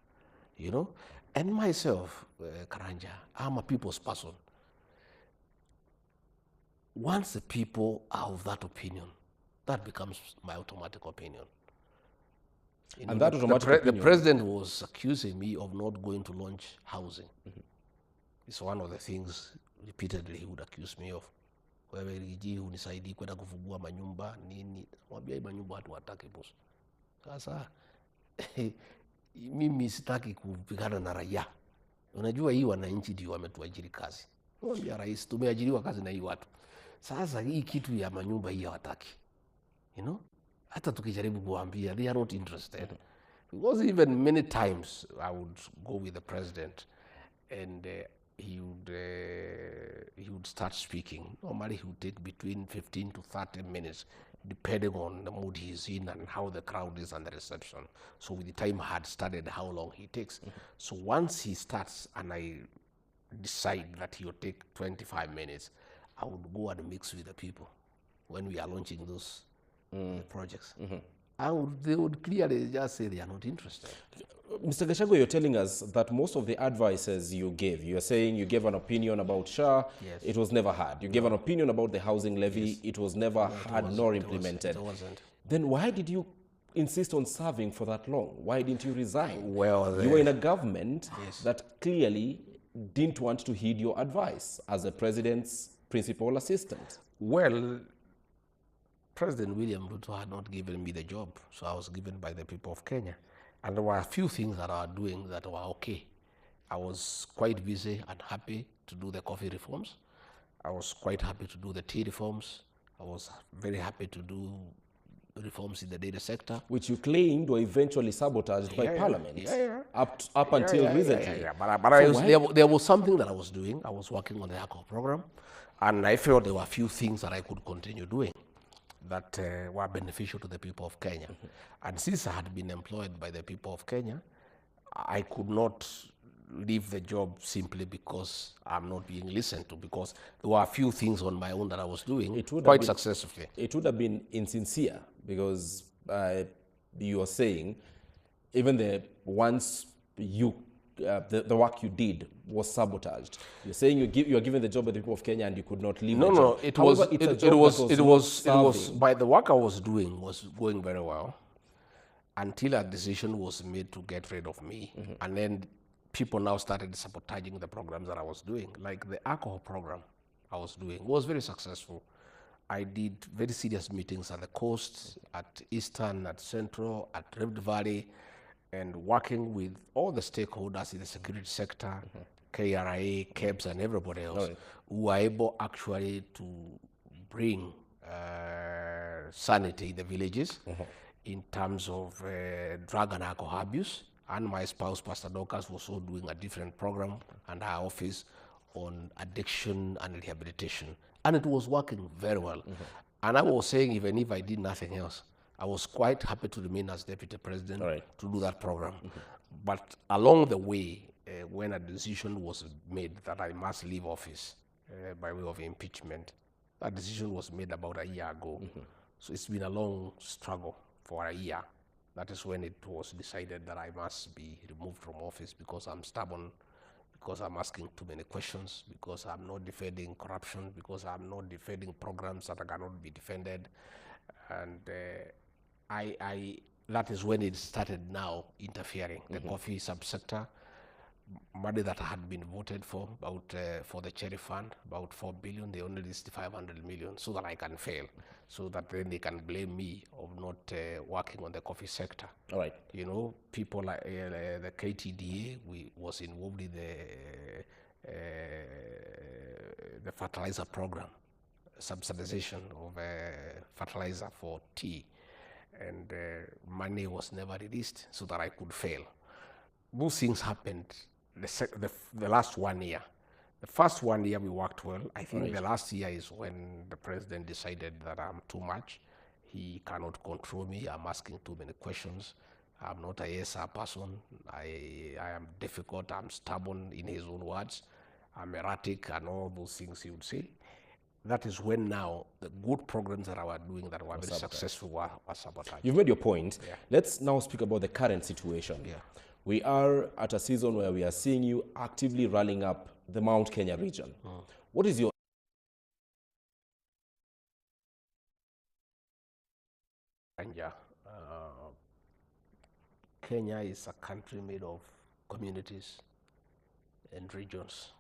you know. And myself, Karanja, I'm a people's person. Once the people are of that opinion, that becomes my automatic opinion. You know, And that automatic opinion, the president was accusing me of not going to launch housing. It's one of the things repeatedly he would accuse me of. Wewe Rigiji unisaidii kwenda kufungua manyumba nini? Mwambia hii manyumba watu wataki boss. Sasa mimi sitaki kupigana na raia. Unajua hii wananchi ndio wametuajiri kazi. Mwambia rais, tumeajiriwa kazi na hii watu. Sasa hii kitu ya manyumba hii hawataki. You know? Hata tukijaribu kuambia, they are not interested. Because even many times I would go with the president and he would start speaking. Normally he would take between 15 to 30 minutes, depending on the mood he's in and how the crowd is and the reception. So with the time had started, how long he takes. So once he starts and I decide that he'll take 25 minutes, I would go and mix with the people when we are launching those projects. They would clearly just say they are not interested. Mr. Gachagua, you're telling us that most of the advices you gave, you're saying you gave an opinion about SHA, Yes. it was never had. You gave an opinion about the housing levy, it was never had nor implemented. It wasn't. Then why did you insist on serving for that long? Why didn't you resign? Well, you were in a government Yes. that clearly didn't want to heed your advice as the president's principal assistant. Well, President William Ruto had not given me the job, so I was given by the people of Kenya. And there were a few things that I was doing that were okay. I was quite busy and happy to do the coffee reforms. I was quite happy to do the tea reforms. I was very happy to do reforms in the data sector. Which you claimed were eventually sabotaged by Parliament. Up until recently. But there was something that I was doing. I was working on the alcohol program, and I felt there were a few things that I could continue doing that were beneficial to the people of Kenya. And since I had been employed by the people of Kenya, I could not leave the job simply because I'm not being listened to, because there were a few things on my own that I was doing quite successfully. It would have been insincere, because you are saying even the once you the work you did was sabotaged. You're saying you are given the job by the people of Kenya and you could not leave the job. No, it was by the work I was doing was going very well until a decision was made to get rid of me. And then people now started sabotaging the programs that I was doing. Like the alcohol program I was doing was very successful. I did very serious meetings at the coast, at Eastern, at Central, at Rift Valley, and working with all the stakeholders in the security sector, KRA, KEBS, and everybody else, who were able actually to bring sanity in the villages in terms of drug and alcohol abuse. And my spouse, Pastor Dorcas, was also doing a different program and our office on addiction and rehabilitation. And it was working very well. And I was saying, even if I did nothing else, I was quite happy to remain as deputy president to do that program. But along the way, when a decision was made that I must leave office by way of impeachment, that decision was made about a year ago. So it's been a long struggle for a year. That is when it was decided that I must be removed from office because I'm stubborn, because I'm asking too many questions, because I'm not defending corruption, because I'm not defending programs that cannot be defended. And that is when it started now interfering. The coffee subsector, money that had been voted for the cherry fund, about 4 billion, they only listed 500 million so that I can fail, so that then they can blame me of not working on the coffee sector. All right. You know, people like the KTDA, was involved in the fertilizer program, subsidization of fertilizer for tea. and money was never released so that I could fail. Those things happened the last 1 year. The first 1 year we worked well. I think the last year is when the president decided that I'm too much. He cannot control me. I'm asking too many questions. I'm not a yes sir person. I am difficult. I'm stubborn, in his own words. I'm erratic and all those things he would say. That is when now the good programs that I was doing that were very successful were sabotaged. You've made your point. Yeah. Let's now speak about the current situation. Yeah. We are at a season where we are seeing you actively rallying up the Mount Kenya region. What is your Kenya is a country made of communities and regions.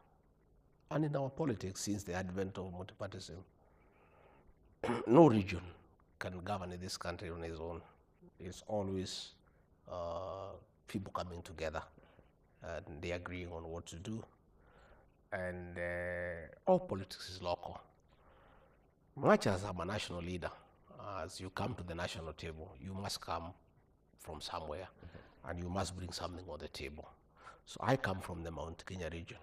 And in our politics, since the advent of multipartyism, no region can govern this country on its own. It's always people coming together and they agreeing on what to do. And all politics is local. Much as I'm a national leader, as you come to the national table, you must come from somewhere and you must bring something on the table. So I come from the Mount Kenya region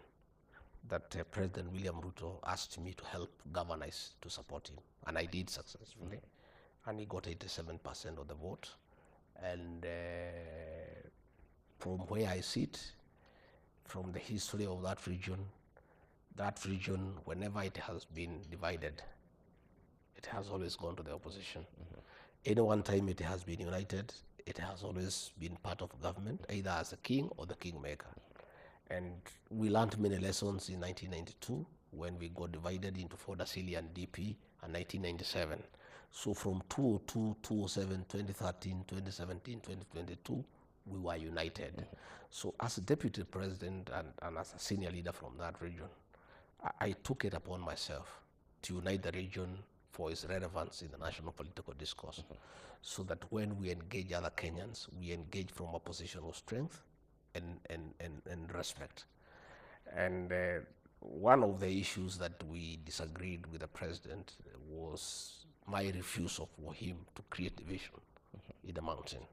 that President William Ruto asked me to help galvanize to support him, and I did successfully. And he got 87% of the vote. And from where I sit, from the history of that region, whenever it has been divided, it has always gone to the opposition. Any one time it has been united, it has always been part of government, either as a king or the kingmaker. And we learned many lessons in 1992 when we got divided into Fordasili and DP, and 1997. So from 2002, 2007, 2013, 2017, 2022, we were united. So as a deputy president and as a senior leader from that region, I took it upon myself to unite the region for its relevance in the national political discourse, so that when we engage other Kenyans, we engage from a position of strength and respect. And one of the issues that we disagreed with the president was my refusal for him to create division in the mountain,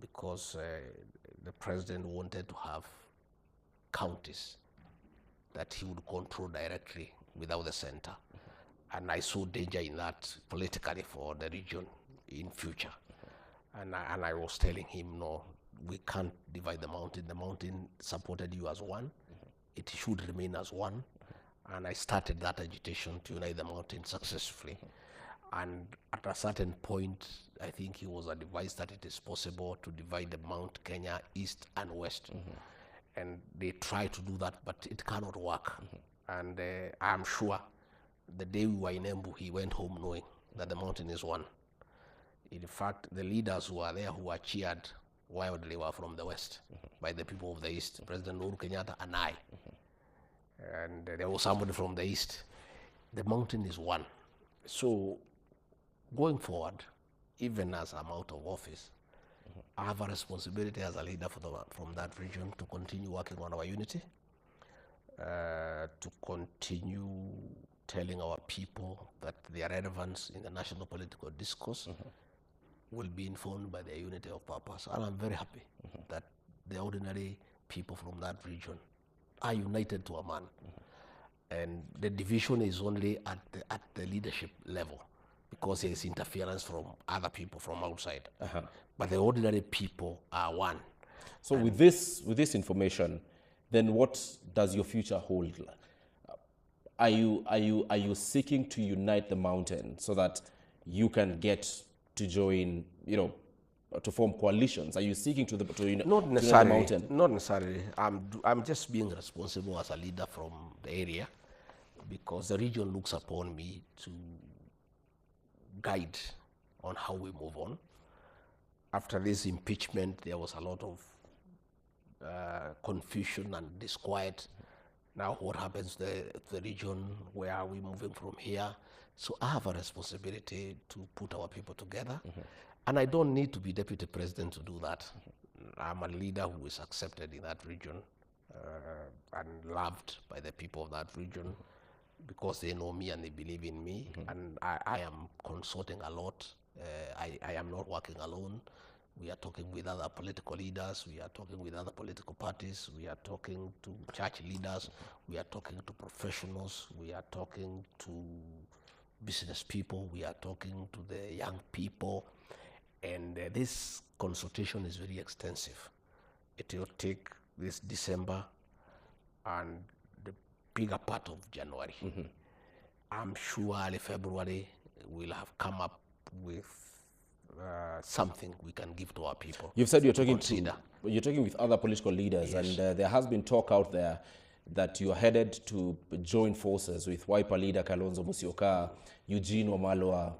because the president wanted to have counties that he would control directly without the center. And I saw danger in that politically for the region in future. And I was telling him, no, we can't divide the mountain. The mountain supported you as one. It should remain as one. And I started that agitation to unite the mountain successfully. And at a certain point, I think he was advised that it is possible to divide the Mount Kenya east and west. And they try to do that, but it cannot work. And I'm sure the day we were in Embu, he went home knowing that the mountain is one. In fact, the leaders who were there who were cheered wildly were from the west by the people of the east, President Uhuru Kenyatta and I. And there was somebody from the east. The mountain is one. So going forward, even as I'm out of office, I have a responsibility as a leader from that region to continue working on our unity, to continue telling our people that their relevance in the national political discourse will be informed by their unity of purpose. And I'm very happy that the ordinary people from that region are united to a man. And the division is only at the leadership level, because there is interference from other people from outside. But the ordinary people are one. So with this information, then what does your future hold? Are you seeking to unite the mountain so that you can get to join, to form coalitions? Are you seeking to unite the mountain? Not necessarily. I'm just being responsible as a leader from the area, because the region looks upon me to guide on how we move on. After this impeachment, there was a lot of confusion and disquiet. Now what happens to the region? Where are we moving from here? So I have a responsibility to put our people together. And I don't need to be deputy president to do that. I'm a leader who is accepted in that region and loved by the people of that region, because they know me and they believe in me. And I am consulting a lot I am not working alone. We are talking with other political leaders. We are talking with other political parties. We are talking to church leaders. We are talking to professionals. We are talking to business people. We are talking to the young people. And this consultation is very extensive. It will take this December and the bigger part of January. I'm sure early February we'll have come up with something we can give to our people. You've said you're talking with other political leaders, yes. And there has been talk out there that you are headed to join forces with Wiper leader Kalonzo Musyoka, Eugene Wamalwa,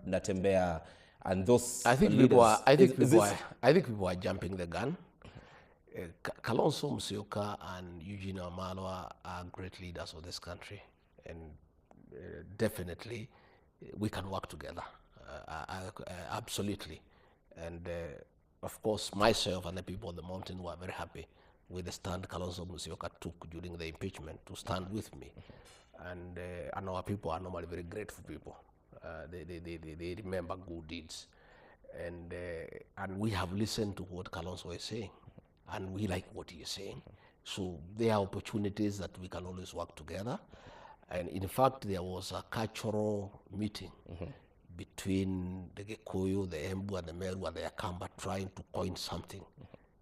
Natembeya, and those I think leaders. I think people are jumping the gun. Kalonzo Musyoka and Eugene Wamalwa are great leaders of this country, and definitely we can work together. Absolutely. And of course, myself and the people of the mountain were very happy with the stand Kalonzo Musyoka took during the impeachment to stand with me. And our people are normally very grateful people. They remember good deeds. And we have listened to what Kalonzo is saying, and we like what he is saying. So there are opportunities that we can always work together. And in fact, there was a cultural meeting between the Gikuyu, the Embu, and the Meru, and the Akamba, trying to coin something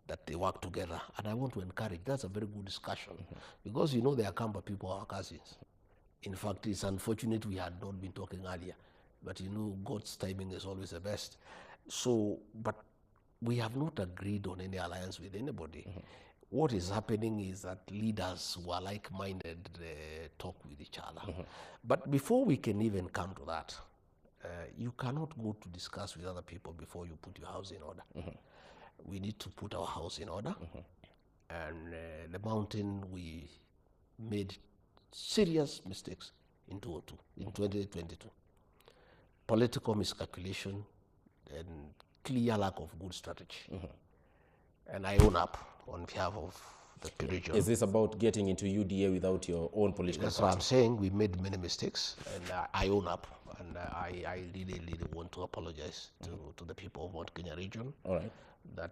that they work together. And I want to encourage, that's a very good discussion, because you know the Akamba people are our cousins. In fact, it's unfortunate we had not been talking earlier, but you know, God's timing is always the best. So, but we have not agreed on any alliance with anybody. What is happening is that leaders who are like-minded talk with each other. But before we can even come to that, you cannot go to discuss with other people before you put your house in order. We need to put our house in order. And the mountain, we made serious mistakes in 2022. Political miscalculation and clear lack of good strategy. And I own up on behalf of the region. Is this about getting into UDA without your own political That's party? what I'm saying. We made many mistakes, and I own up. And I really want to apologize to the people of Mount Kenya region. All right. That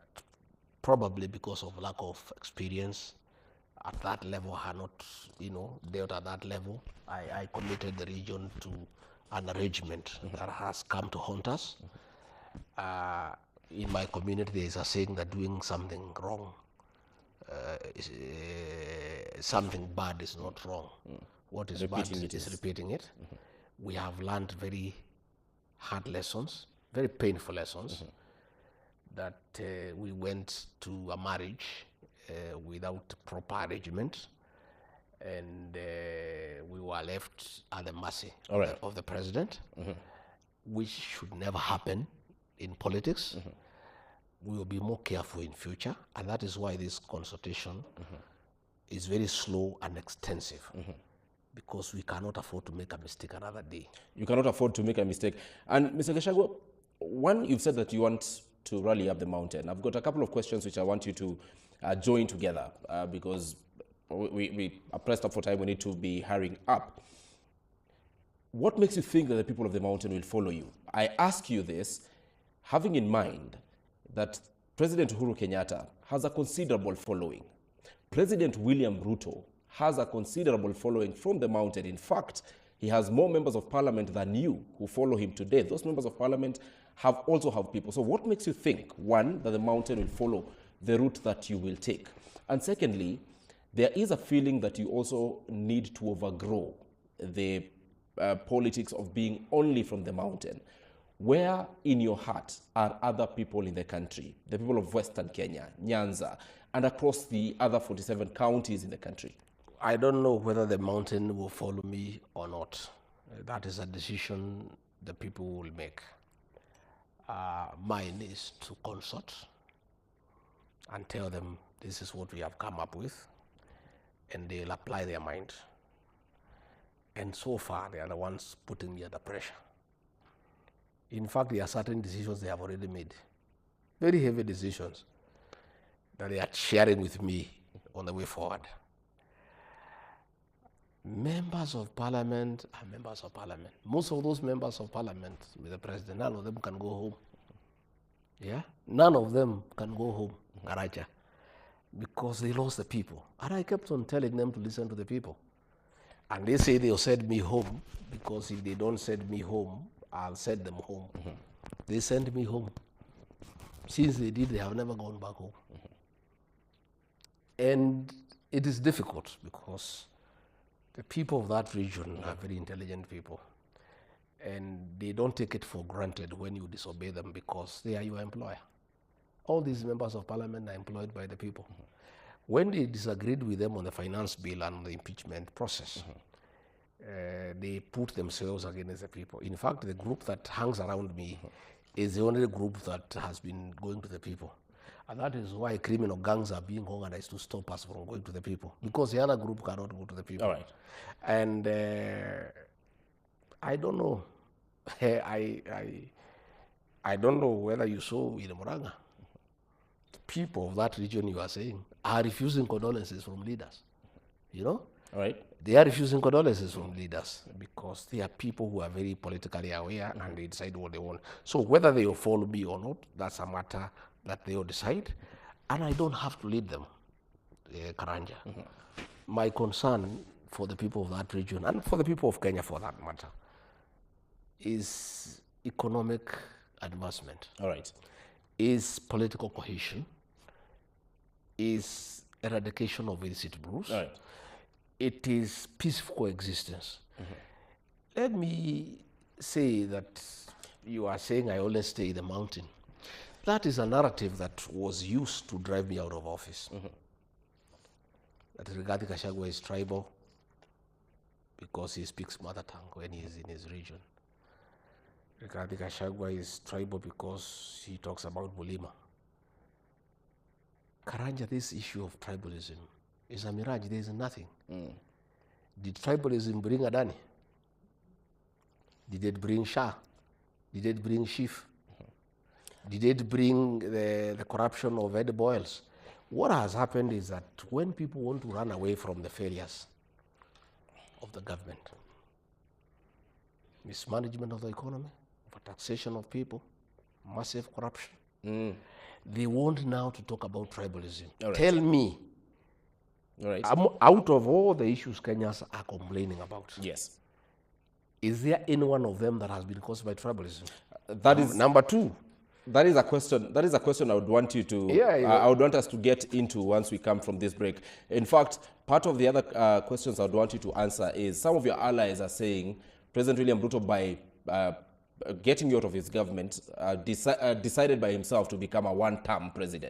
probably because of lack of experience at that level, are not, dealt at that level. I committed the region to an arrangement that has come to haunt us. In my community, there is a saying that doing something wrong, something bad is not wrong. What is bad is repeating it. We have learned very hard lessons, very painful lessons, that we went to a marriage without proper arrangement, and we were left at the mercy of the president, which should never happen in politics. We will be more careful in future, and that is why this consultation is very slow and extensive, because we cannot afford to make a mistake another day. You cannot afford to make a mistake. And Mr. Gachagua, one, you've said that you want to rally up the mountain. I've got a couple of questions which I want you to join together, because we are pressed up for time. We need to be hurrying up. What makes you think that the people of the mountain will follow you? I ask you this, having in mind that President Uhuru Kenyatta has a considerable following. President William Ruto has a considerable following from the mountain. In fact, he has more members of parliament than you who follow him today. Those members of parliament also have people. So what makes you think, one, that the mountain will follow the route that you will take? And secondly, there is a feeling that you also need to overgrow the politics of being only from the mountain. Where in your heart are other people in the country, the people of Western Kenya, Nyanza, and across the other 47 counties in the country? I don't know whether the mountain will follow me or not. That is a decision the people will make. Mine is to consult and tell them this is what we have come up with, and they'll apply their mind. And so far, they are the ones putting me under pressure. In fact, there are certain decisions they have already made, very heavy decisions, that they are sharing with me on the way forward. Members of parliament are members of parliament. Most of those members of parliament, with the president, none of them can go home. Yeah? None of them can go home, Garaja, because they lost the people. And I kept on telling them to listen to the people. And they say they'll send me home, because if they don't send me home, I'll send them home. They send me home. Since they did, they have never gone back home. And it is difficult because the people of that region are very intelligent people. And they don't take it for granted when you disobey them, because they are your employer. All these members of parliament are employed by the people. When they disagreed with them on the finance bill and the impeachment process, they put themselves against the people. In fact, the group that hangs around me is the only group that has been going to the people. And that is why criminal gangs are being organized to stop us from going to the people, because the other group cannot go to the people. All right. And I don't know. I don't know whether you saw in Muranga, people of that region you are saying are refusing condolences from leaders. You know? All right. They are refusing condolences from leaders because they are people who are very politically aware and they decide what they want. So whether they will follow me or not, that's a matter that they will decide. And I don't have to lead them, Karanja. My concern for the people of that region, and for the people of Kenya for that matter, is economic advancement. All right. Is political cohesion. Is eradication of illicit brews. All right. It is peaceful coexistence. Let me say that you are saying I only stay in the mountain. That is a narrative that was used to drive me out of office. That Rigathi Gachagua is tribal because he speaks mother tongue when he is in his region. Rigathi Gachagua is tribal because he talks about Bulima. Karanja, this issue of tribalism is a mirage. There is nothing. Did tribalism bring Adani? Did it bring Shah? Did it bring Schiff? Did it bring the corruption of Ed Boyles? What has happened is that when people want to run away from the failures of the government, mismanagement of the economy, taxation of people, massive corruption, they want now to talk about tribalism. Right. Tell me, right, out of all the issues Kenyans are complaining about, yes, is there any one of them that has been caused by tribalism? That is number two. That is a question. That is a question I would want you to. I would want us to get into once we come from this break. In fact, part of the other questions I would want you to answer is some of your allies are saying President William Ruto, by getting you out of his government, decided by himself to become a one-term president.